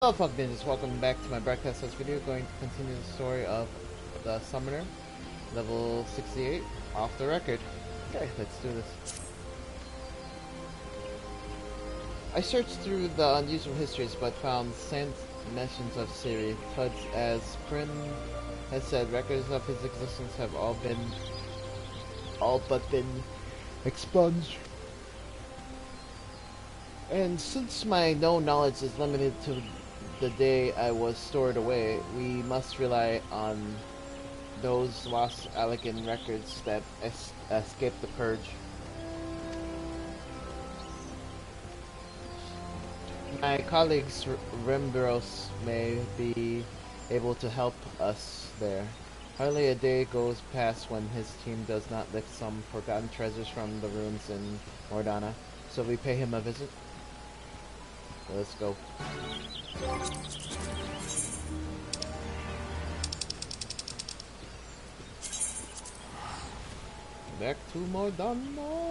Hello Punk Ninjas, welcome back to my broadcast this video. Going to continue the story of the Summoner, level 68, off the record. Okay, let's do this. I searched through the unusual histories but found scant mentions of Siri, but as Prin has said, records of his existence have all but been expunged. And since my known knowledge is limited to the day I was stored away, we must rely on those lost Allegan records that escaped the purge. My colleagues Rembros may be able to help us there. Hardly a day goes past when his team does not lift some forgotten treasures from the ruins in Mordana, so we pay him a visit. Let's go. Back to Mordana.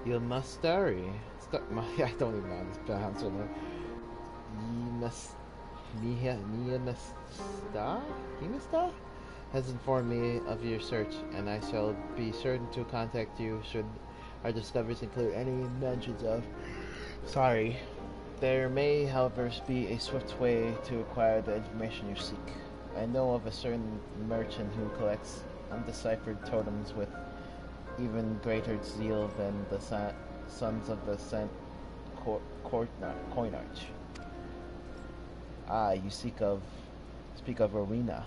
You must hurry. I don't even know how to pronounce her name. Himista has informed me of your search, and I shall be certain to contact you should our discoveries include any mentions of. Sorry. There may, however, be a swift way to acquire the information you seek. I know of a certain merchant who collects undeciphered totems with even greater zeal than the sons of the Saint Coinarch. Ah, you speak of Rowena.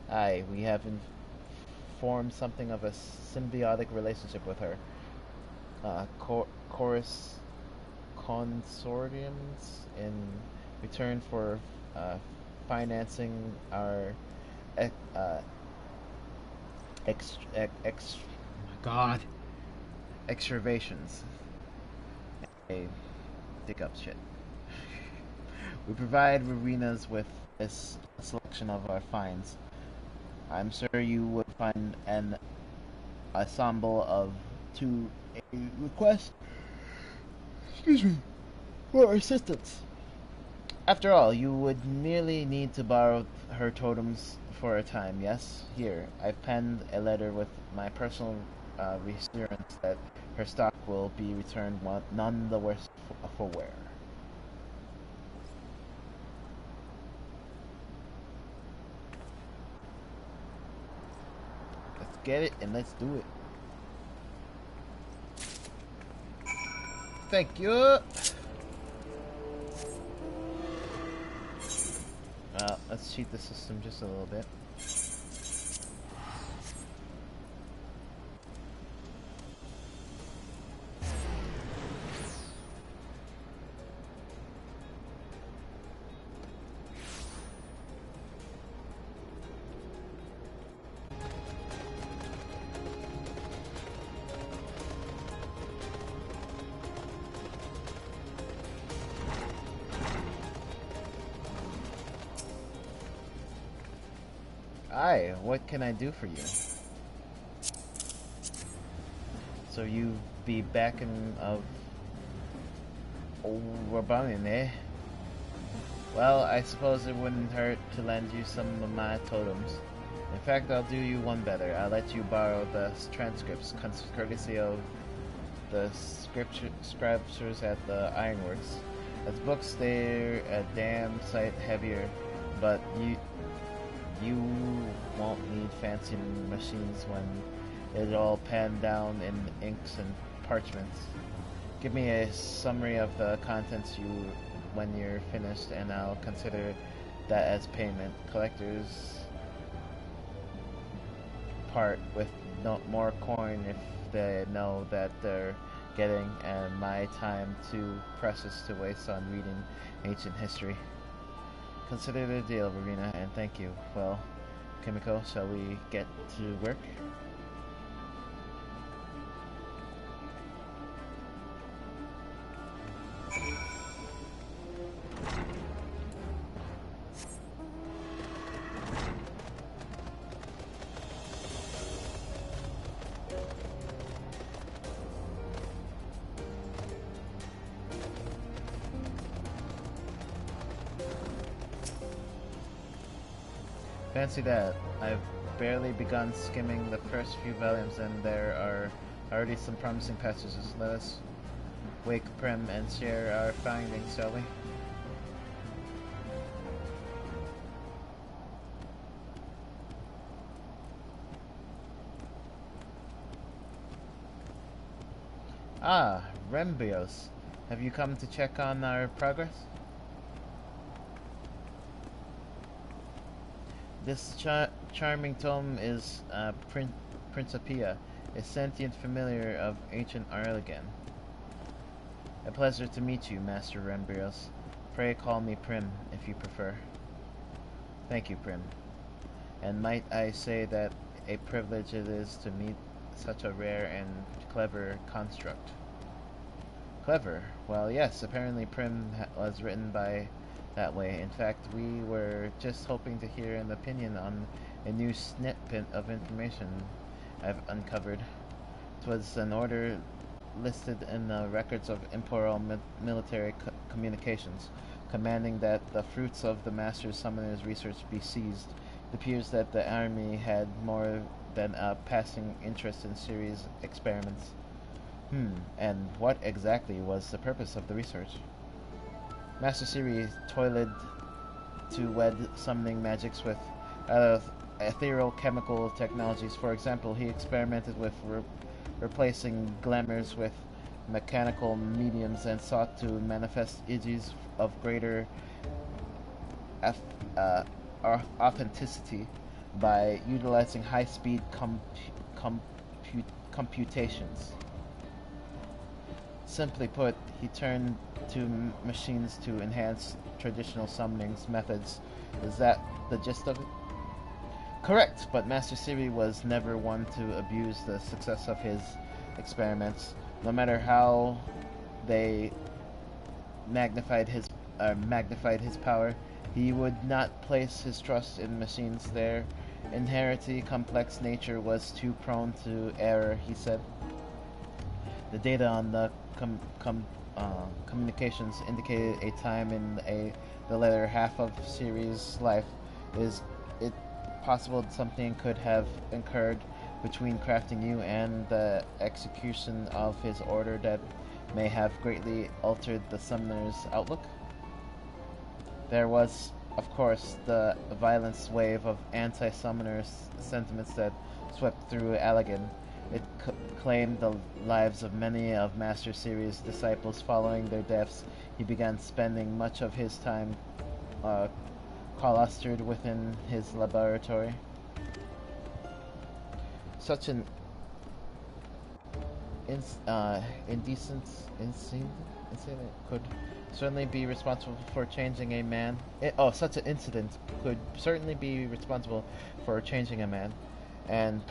Aye, we have formed something of a symbiotic relationship with her. Chorus consortiums in return for financing our excavations. Hey, dig up shit. We provide Rowenas with a selection of our finds. I'm sure you would find an ensemble of to a request. Excuse me, for assistance. After all, you would merely need to borrow her totems for a time, yes? Here, I've penned a letter with my personal reassurance that her stock will be returned none the worse for wear. Let's get it and let's do it. Thank you! Let's cheat the system just a little bit. Aye, what can I do for you? So you be backing of old Rebellion, eh? Well, I suppose it wouldn't hurt to lend you some of my totems. In fact, I'll do you one better. I'll let you borrow the transcripts, courtesy of the scriptures at the Ironworks. As books, they're a damn sight heavier, but you won't need fancy machines when it's all penned down in inks and parchments. Give me a summary of the contents when you're finished, and I'll consider that as payment. Collectors part with more coin if they know that they're getting, and my time too precious to waste on reading ancient history. Consider the deal, Verena, and thank you. Well, Kimiko, shall we get to work? Fancy that. I've barely begun skimming the first few volumes and there are already some promising passages. Let us wake Prim and share our findings, shall we? Ah, Rembios. Have you come to check on our progress? This charming tome is Principia, a sentient familiar of ancient Arlegan. A pleasure to meet you, Master Rembrios. Pray call me Prim, if you prefer. Thank you, Prim. And might I say that a privilege it is to meet such a rare and clever construct. Clever? Well, yes, apparently Prim was written by that way. In fact, we were just hoping to hear an opinion on a new snippet of information I've uncovered. 'Twas an order listed in the records of Imperial military communications, commanding that the fruits of the Master Summoner's research be seized. It appears that the army had more than a passing interest in Ceres experiments. And what exactly was the purpose of the research? Master Ceres toiled to wed summoning magics with ethereal chemical technologies. For example, he experimented with replacing glamours with mechanical mediums and sought to manifest images of greater authenticity by utilizing high-speed computations. Simply put, he turned to machines to enhance traditional summoning methods. Is that the gist of it? Correct, but Master Siri was never one to abuse the success of his experiments. No matter how they magnified his power, he would not place his trust in machines. Their inherently complex nature was too prone to error, he said. The data on the communications indicated a time in the latter half of Siri's life. Is it possible something could have occurred between crafting you and the execution of his order that may have greatly altered the summoner's outlook? There was, of course, the violent wave of anti-summoner sentiments that swept through Allegan. It claimed the lives of many of Master Siri's disciples. Following their deaths, he began spending much of his time cloistered within his laboratory. Such an indecent incident could certainly be responsible for changing a man. Such an incident could certainly be responsible for changing a man. And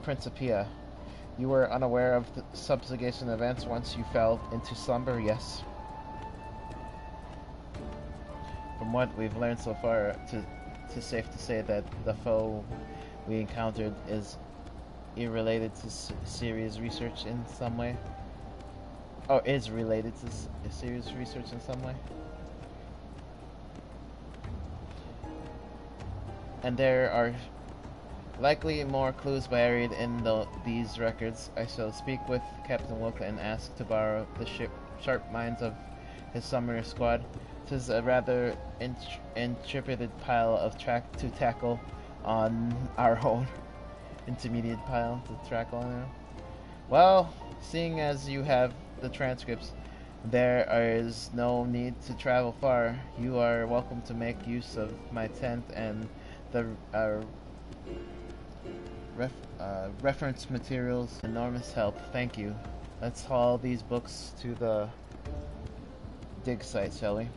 Principia, you were unaware of the subjugation events once you fell into slumber, yes? From what we've learned so far, it's safe to say that the foe we encountered is irrelated to Siri's research in some way? Or is related to Siri's research in some way? and there are likely more clues buried in these records. I shall speak with Captain Wilk and ask to borrow the sharp minds of his summer squad. 'Tis a rather intrepid pile of track to tackle on our own. Intermediate pile to tackle on. Well, seeing as you have the transcripts, there is no need to travel far. You are welcome to make use of my tent and the reference materials. Enormous help. Thank you. Let's haul these books to the dig site, shall we?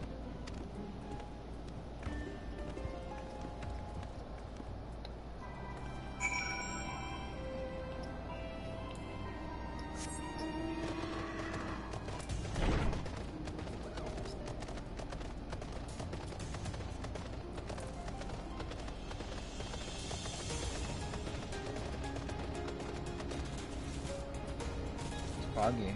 Foggy.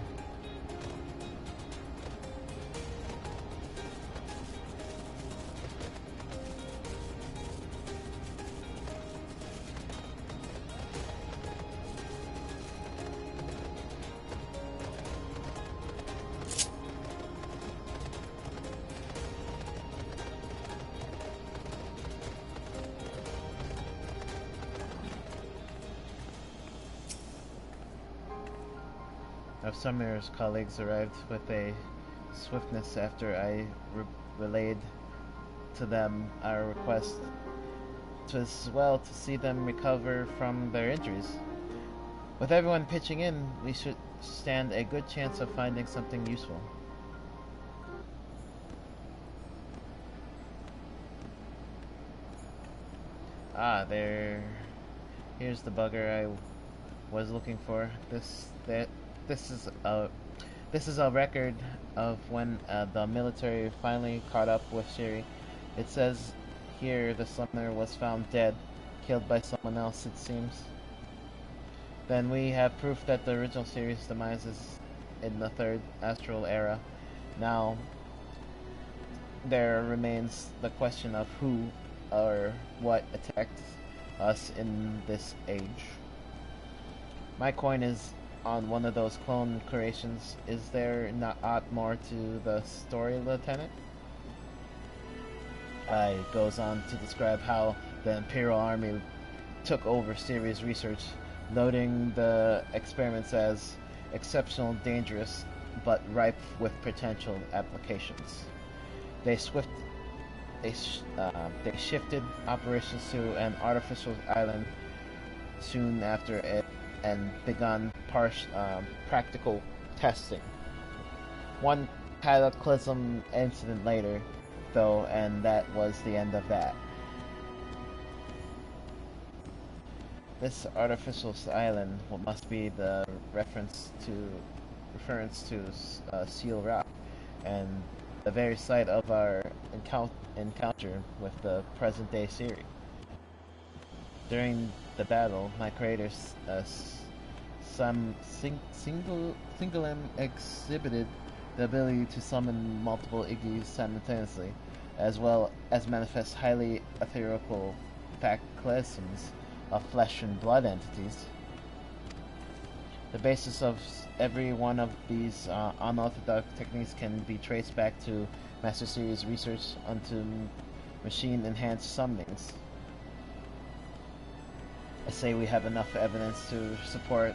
Of Summer's colleagues arrived with a swiftness after I relayed to them our request. 'Twas well to see them recover from their injuries. With everyone pitching in, we should stand a good chance of finding something useful. Ah, here's the bugger I was looking for. This is a record of when the military finally caught up with Sherry. It says here the Summoner was found dead, killed by someone else, it seems. Then we have proof that the original series demise is in the third astral era. Now, there remains the question of who or what attacked us in this age. My coin is on one of those clone creations. Is there not aught more to the story, Lieutenant? It goes on to describe how the Imperial Army took over Ceres research, noting the experiments as exceptional, dangerous, but ripe with potential applications. They shifted operations to an artificial island soon after it and begun practical testing. One cataclysm incident later, though, and that was the end of that. This artificial island must be the reference to Seal Rock, and the very site of our encounter with the present-day Siri. During the battle, my creators single exhibited the ability to summon multiple Iggy's simultaneously, as well as manifest highly ethereal cataclysms of flesh and blood entities. The basis of every one of these unorthodox techniques can be traced back to Master Series research onto machine-enhanced summonings. I say we have enough evidence to support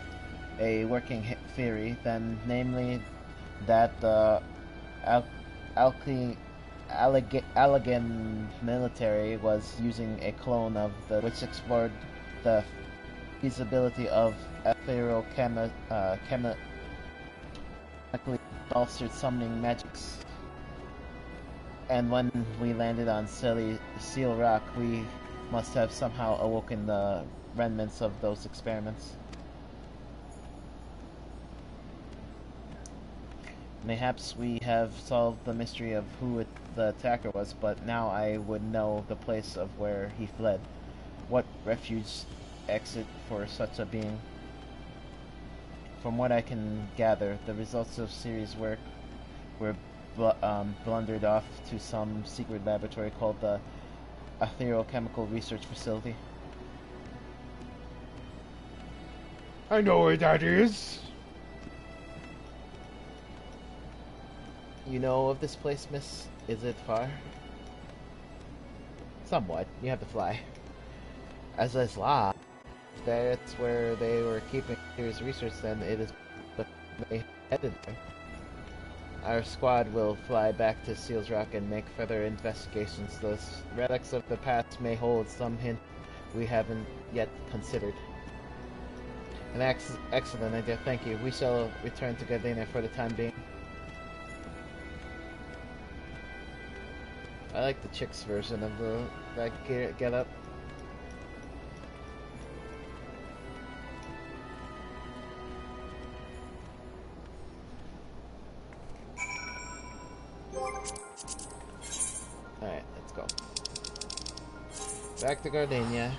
a working theory, then namely that the Allegan military was using a clone of which explored the feasibility of ethereal chemically bolstered summoning magics. And when we landed on Seal Rock, we must have somehow awoken the remnants of those experiments. Mayhaps we have solved the mystery of who the attacker was, but now I would know the place of where he fled. What refuge exit for such a being? From what I can gather, the results of Siri's work were blundered off to some secret laboratory called the Etherochemical Research Facility. I know where that is. You know of this place, miss? Is it far? Somewhat. You have to fly. As is law, that's where they were keeping serious research, then it is but they headed there. Our squad will fly back to Seals Rock and make further investigations. The relics of the past may hold some hint we haven't yet considered. An excellent idea, thank you. We shall return to Gardenia for the time being. I like the chick's version of that get up. Alright, let's go. Back to Gardenia.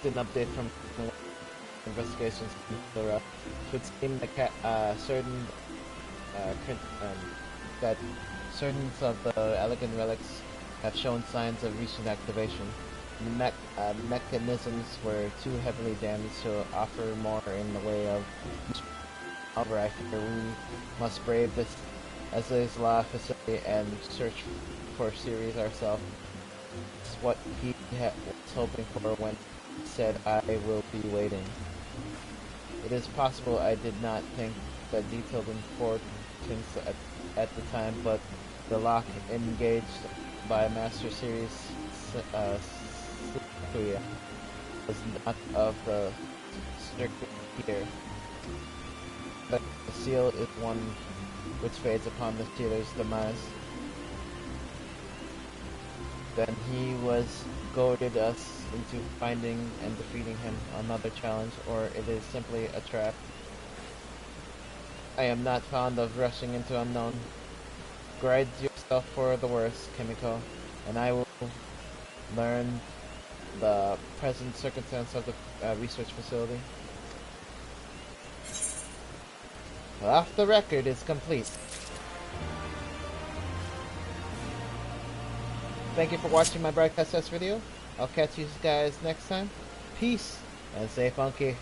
An update from investigations should seem that that certain of the elegant relics have shown signs of recent activation. The mechanisms were too heavily damaged to offer more in the way of. However, I fear we must brave this Esley's Law facility and search for Ceres ourselves. It's what he was hoping for when he said, "I will be waiting." It is possible I did not think that detailed importance at the time, but the lock engaged by Master Ceres was not of the strict here. But the seal is one which fades upon the stealer's demise. Then he was goaded us into finding and defeating him. Another challenge, or it is simply a trap. I am not fond of rushing into unknown. Guide yourself for the worst, Kimiko, and I will learn the present circumstance of the research facility. Off the record is complete. Thank you for watching my broadcast test video. I'll catch you guys next time. Peace and stay funky.